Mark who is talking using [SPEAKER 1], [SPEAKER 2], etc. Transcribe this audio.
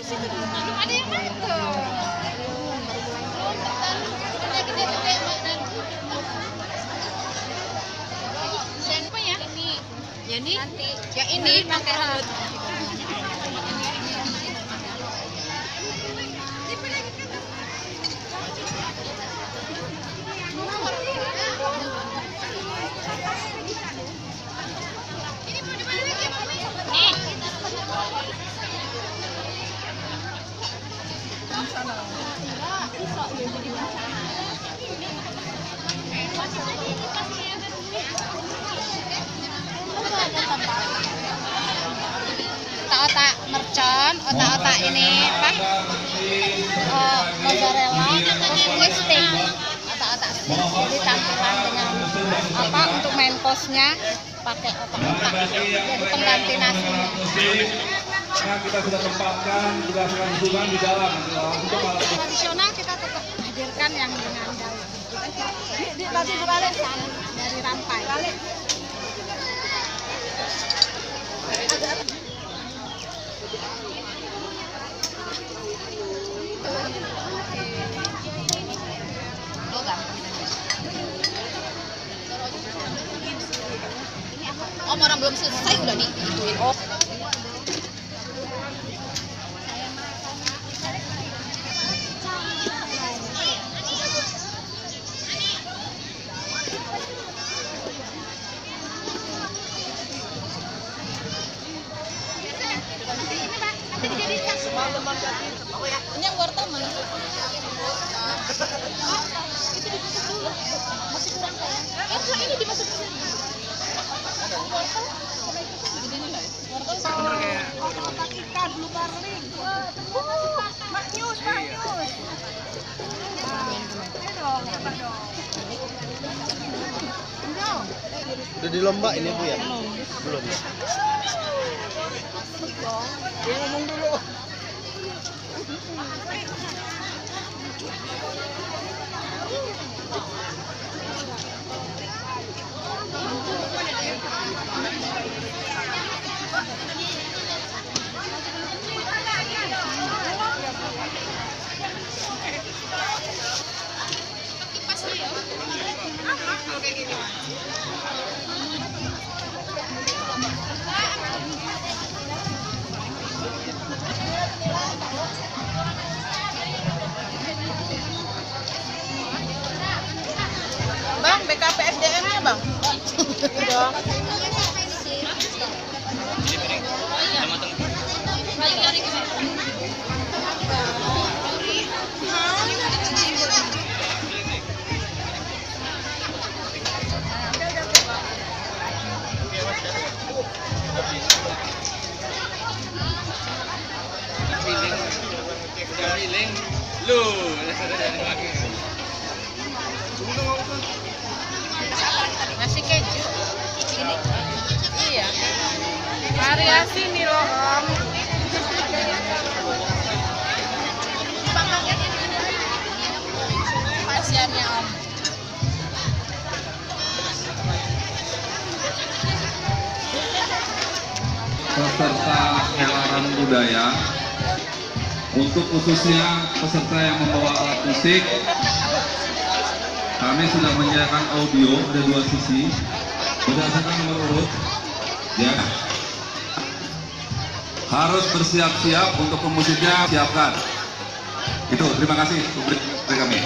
[SPEAKER 1] situ dulu. Belum ada yang datang. Siapa ya? Ini. Ya ini? Nanti. Yang ini pakai hut. Otak-otak mercon, otak-otak ini apa? Mozzarella, terus ini steak, otak-otak steak. Jadi tampilan dengan apa untuk main course-nya pakai otak-otak. Jadi pengganti nasinya.
[SPEAKER 2] Karena kita sudah tempatkan berdasarkan hitungan di dalam untuk
[SPEAKER 1] Tradisional kita tetap hadirkan yang dengan daun. Tadi berbalik dari rampai. Oh, orang belum selesai udah diituin. Oh. Ini yang wortel mana? Itu ditutup dulu. Masih kurang kayak. Ini dimasukin sini. Wortel. Otak ikan, blue barley. Maknyus.
[SPEAKER 3] Udah di lomba ini Bu ya? Belum ya? Dia ngomong dulu.
[SPEAKER 1] Bang, BKP SDM-nya Bang? Udah. Nasi keju. Ini. Iya. Variasi nih loh, Om. Pasiennya, Om.
[SPEAKER 2] peserta gelaran budaya. Untuk khususnya peserta yang membawa alat musik, kami sudah menyediakan audio, ada 2 sisi berdasarkan nomor urut ya. Harus bersiap-siap untuk pemusiknya, siapkan itu. Terima kasih dari kami.